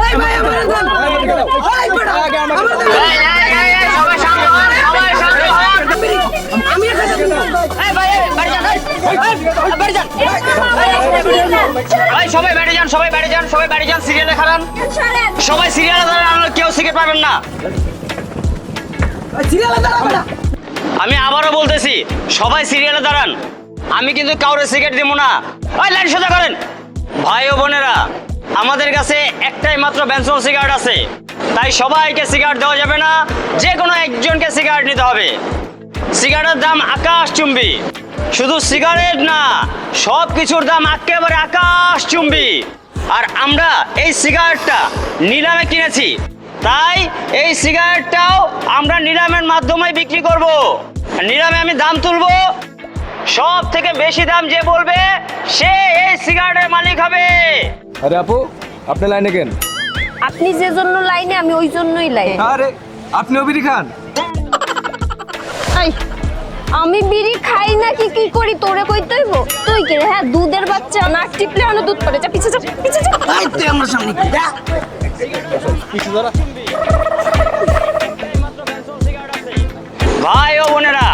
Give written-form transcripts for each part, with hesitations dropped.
এই ভাই আমার দেন এই বেটা আমার দেন সবাই শান্ত হন, সবাই শান্ত হন। আমি একটা দেব এই ভাই বাড়ি যান, বাড়ি যান। ভাই সবাই বাড়ি যান, সবাই বাড়ি যান, সবাই বাড়ি যান, সিরিয়ালে খারান। সবাই সিরিয়ালে দাঁড়ান, কেউ সিগারেট পাবেন না। সিরিয়ালে দাঁড়া আমি আবারও বলতেছি, সবাই সিরিয়ালে দাঁড়ান। আমি কিন্তু কাউরে সিগারেট দিব না। ওই লাইন সোজা করেন। ভাই ও বোনেরা, আমাদের কাছে একটাই মাত্র বেনসন সিগারেট আছে, তাই সবাইকে সিগারেট দেওয়া যাবে না, যে কোনো একজনকে সিগারেট নিতে হবে। সিগারেটের দাম আকাশচুম্বী। শুধু সিগারেট না, সব কিছুর দাম একেবারে আকাশচুম্বী। আর আমরা এই সিগারেটটা নিলামে কিনেছি, তাই এই সিগারেটটাও আমরা নিলামের মাধ্যমে বিক্রি করব। নিলামে আমি দাম তুলবো, সব থেকে বেশি দাম যে বলবে সে এই সিগারেটের মালিক হবে। আরে আপু, আপনি লাইনে কেন? আপনি যে জন্য লাইনে, আমি ওই জন্যই লাইনে। আরে আপনিও বিড়ি খান? আই, আমি বিড়ি খাই না কি করি তোরে কইতে হইব? তুই কে রে? হ্যাঁ, দুধের বাচ্চা, নাক টিপলে আনো দুধ পড়ে। যা পিছে যা, পিছে যা। এই তুই আমার সামনে কি দা ভাই ও বোনেরা,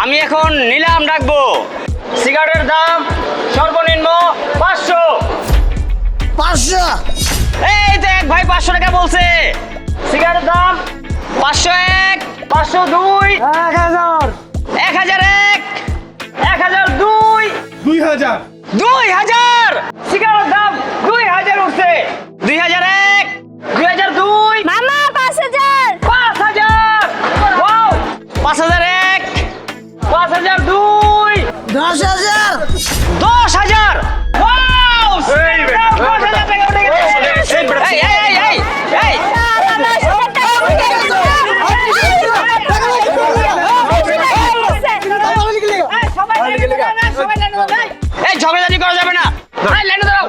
আমি এখন নিলাম ডাকবো। সিগারেটের দাম সর্বনিম্ন 500। 500 এই তো এক ভাই 500 টাকা বলছে। সিগারেটের দাম 501, 502, 1000 1001, 1002, 2000। 2000। সিগারেটের দাম 2000 উঠছে। 2001, 2002, মামা 5000। 5000। ওয়াও, 5001, 5002, 10000 10,000। ওয়াও, 10,000 টাকা উঠে গেছে। এই এই এই এই এই এই ঝগড়াঝাটি করা যাবে না। এই লাইনে দাঁড়াও,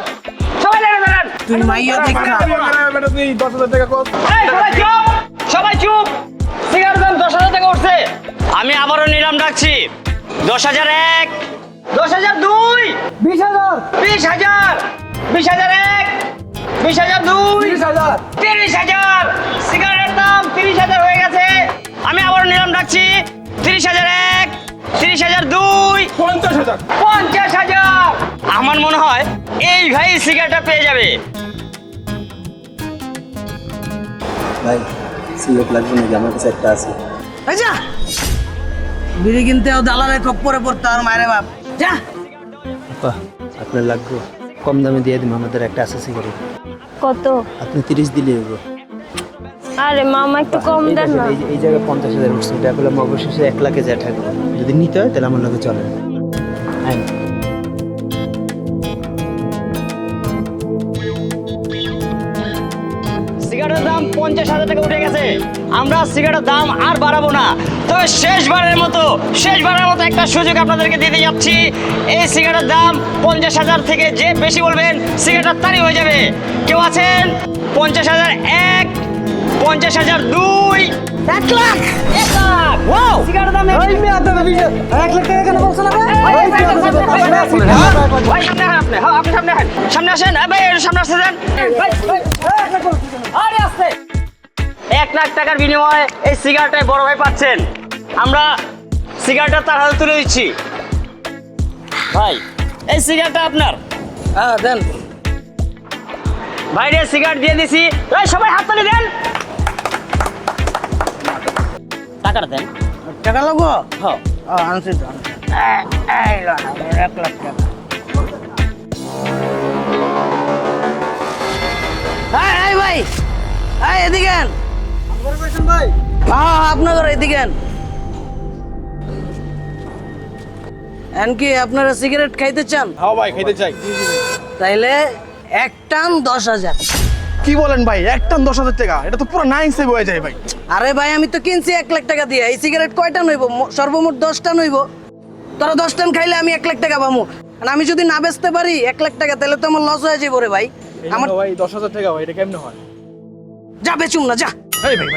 সবাই লাইনে দাঁড়ান। তুই মাইয়া দেখা তুই 10,000 টাকা কর। এই সবাই চুপ, সবাই চুপ। সিগারেটের দাম 10,000 টাকা উঠছে। আমি আবারও নিলাম ডাকছি। 10,001, 10,002, 20000 20,000, 20,001, 20,002, 30,000। সিগারেটের দাম 30,000 হয়ে গেছে। আমি আবারও নিলাম ডাকছি। 30,001, 30,002, 50,000। 50,000। আমার মনে হয় এই ভাই সিগারেটটা পেয়ে যাবে। ভাই সিগারেট লাগবে নাকি? আমার কাছে একটা আছে। এই যা বিড়ি কিনতেও দালালের খপ্পরে পড়তে আর মায়ের বাপ যা আপা আপনার লাগবে? কম দামে দিয়ে দিন, আমাদের একটা আছে সিগারেট। কত? আপনি 30 দিলে হইব। আরে মামা একটু কম দেন না। এই জায়গায় 50,000 উঠছে, এটা বললাম অবশেষে 1 লাখে যা থাকবে। যদি নিতে হয় তাহলে আমার লগে চলেন। আইন। সিগারেটের দাম 50,000 টাকা উঠে গেছে। আমরা সিগারেটের দাম আর বাড়াবো না, তবে শেষবারের মতো একটা সুযোগ আপনাদেরকে দিতে যাচ্ছি। এই সিগারেটের দাম 50,000 থেকে যে বেশি বলবেন সিগারেটটা তারই হয়ে যাবে। কেউ আছেন? 50,001, 50,002, 1 লাখ 1 লাখ। ওয়াও, সিগারেটের দাম ওই মেয়ে তো 1 লাখ টাকা কেন বলছ না রে ভাই সামনে আসেন আপনি। হ্যাঁ, আপনি সামনে আসেন, সামনে আসেন। ভাই সামনে আসতে দেন। আরে আসতে। 1 লাখ টাকার বিনিময়ে এই সিগারেটটাই বড় ভাই পাচ্ছেন। আমরা সিগারেটটা তার হাতে তুলে দিচ্ছি। ভাই এই সিগারেটটা আপনার। হ্যাঁ দেন ভাইরে সিগারেট দিয়ে দিছি। এই সবাই হাততালি দেন। টাকাটা দেন। টাকা লাগবো হ্যাঁ, আনছি তো এই লো 1 লাখ টাকা এই ভাই এই এদিকে আন ভাই হ্যাঁ আপনাদের এদিকে আন কি আপনারা সিগারেট খাইতে চান? হ্যাঁ ভাই, খাইতে চাই। তাইলে এক টান 10,000। কি বলেন ভাই, এক টান 10,000 টাকা? এটা তো পুরো 9 সেভ হয়ে যায় ভাই। আরে ভাই আমি তো কিনছি 1 লাখ টাকা দিয়ে। এই সিগারেট কয়টা নইব? সর্বমোট 10 টান হইব। তোরা 10 টান খাইলে আমি 1 লাখ টাকা পাবো। আর আমি যদি না বেচতে পারি 1 লাখ টাকা, তাহলে তো আমার লস হয়ে যাবে রে ভাই। আমার ভাই 10,000 টাকা ভাই, এটা কেমনে হয়? যা বেচুম না যা। এই ভাই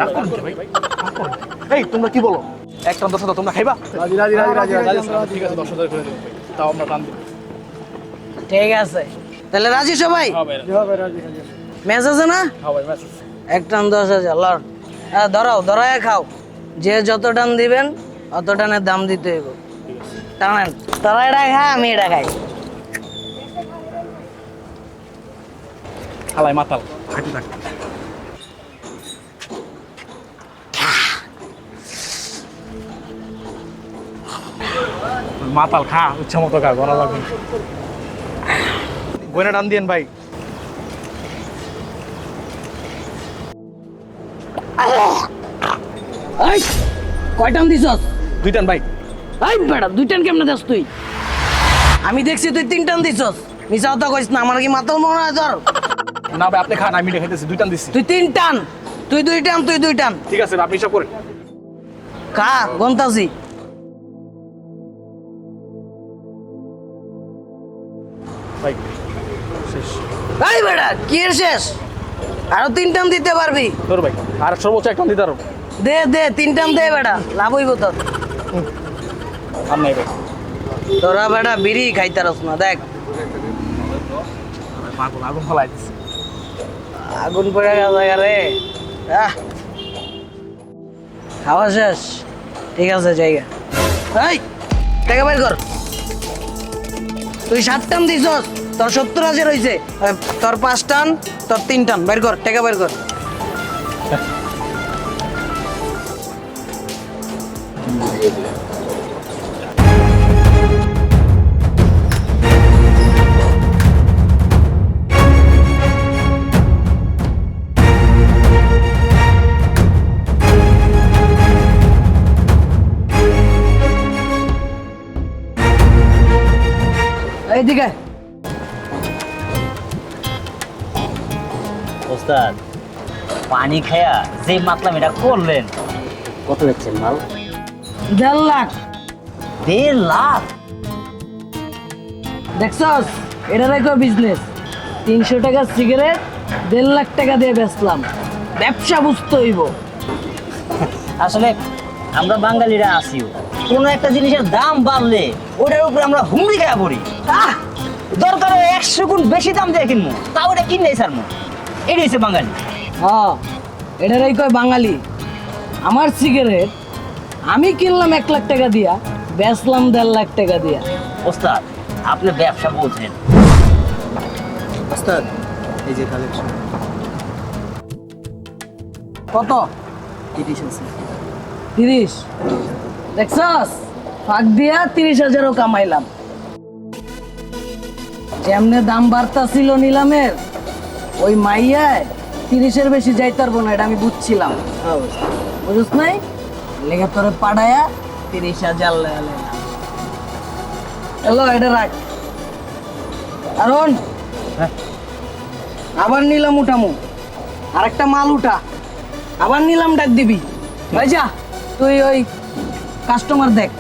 রাগ করুন না ভাই। এই তোমরা কি বলো? এক টান 10,000 তোমরা খাইবা? রাজি। ঠিক আছে, 10,000 করে দেব ভাই। তাও আমরা টান দেব। ঠিক আছে, তাহলে রাজি সবাই? হ্যাঁ ভাই রাজি। ম্যাচ আছে না হ্যাঁ ভাই ম্যাচ আছে। এক টান 10,000 লর। হ্যাঁ ধরাও ধরায় খাও, যে যত টান দিবেন অত টানের দাম দিতে হইব। টানেন, তোরা এটা খা আমি এটা খাই। হালাই মাতাল হাঁটি থাক। মাতাল খা ইচ্ছা মতো খা, গনা লাগবে না। গয়না টান দিয়েন ভাই। এই কয় টান দিছস? 2 টান ভাই। এই বেটা 2 টান কেমনে দিস তুই? আমি দেখছি তুই 3 টান দিছস। মিছা কথা কইস না, আমার কি মাতাল মনে হয় তোর? না ভাই আপনি খান, আমি দেখাইতেছি 2 টান দিচ্ছি। তুই 3 টান, তুই 2 টান, তুই 2 টান। ঠিক আছে ভাই, আপনি হিসাব করেন। খা গন্তাছি। ভাই শেষ। এই বেটা কি এর শেষ? আরো 3 টান দিতে পারবি? ধর ভাই, আর সর্বোচ্চ 1 টান দিতে পারো। দে দে 3 টান দে বেটা, লাভ হইব তোর। আর নাই ভাই। তোরা বেটা বিড়ি খাইতারস না, দেখ পাগল আগুন ফলাই দিচ্ছে। আগুন পড়ে গেছে রে। খাওয়া শেষ, ঠিক আছে জায়গা। এই টাকা বের কর। তুই 7 টান দিছস, তোর 70,000 হইছে। তোর 5 টান, তোর 3 টান, বের কর টাকা বের কর। এইদিকে ওস্তাদ পানি খায়া যে মাতলাম এটা করলেন, কত বেচছেন মাল? 1.5 লাখ। 1.5 লাখ? দেখছস, এটা রেখো বিজনেস। 300 টাকা সিগারেট 1.5 লাখ টাকা দিয়ে বেচলাম। ব্যবসা বুঝতে হইব। আসলে আমরা বাঙালিরা আছিও, কোনো একটা জিনিসের দাম বাড়লে ওটার উপরে আমরা হুমড়ি খায়া পড়ি। দরকার 100 গুণ বেশি দাম দিয়ে কিনবো, তাও ওটা কিনে ছাড়বো। এটাই হচ্ছে বাঙালি। হ্যাঁ, এটারই কয় বাঙালি। আমার সিগারেট আমি কিনলাম 1 লাখ টাকা দিয়া, বেচলাম 1.5 লাখ টাকা দিয়া। ওস্তাদ আপনি ব্যবসা বোঝেন। ওস্তাদ এই যে কালেকশন কত? 30 আছে। 30? দেখছস, ফাঁক দিয়া 30,000ও কামাইলাম। যেমনে দাম বাড়তাছিল নিলামের, ওই মাইয়ায় 30-এর বেশি যাইতে পারবো না, এটা আমি বুঝছিলাম। হ্যাঁ ওস্তাদ। বুঝছ নাই? লেগে তোরে পাড়ায়া 30,000 লেলাম। এলো এটা রাখ। কারণ আবার নিলাম উঠামু, আরেকটা মাল উঠা, আবার নিলাম ডাক দিবি। ভাই যা, তুই ওই কাস্টমার দেখ।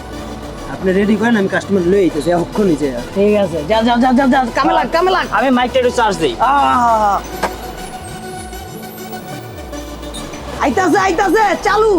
আপনি রেডি করেন, আমি কাস্টমার লই আইতেছি এক্ষুনি যে। ঠিক আছে, যা যা যা যা যা, কামে লাগ কামে লাগ। আমি মাইকটা একটু চার্জ দিই। আইতাছে আইতাছে, চালু।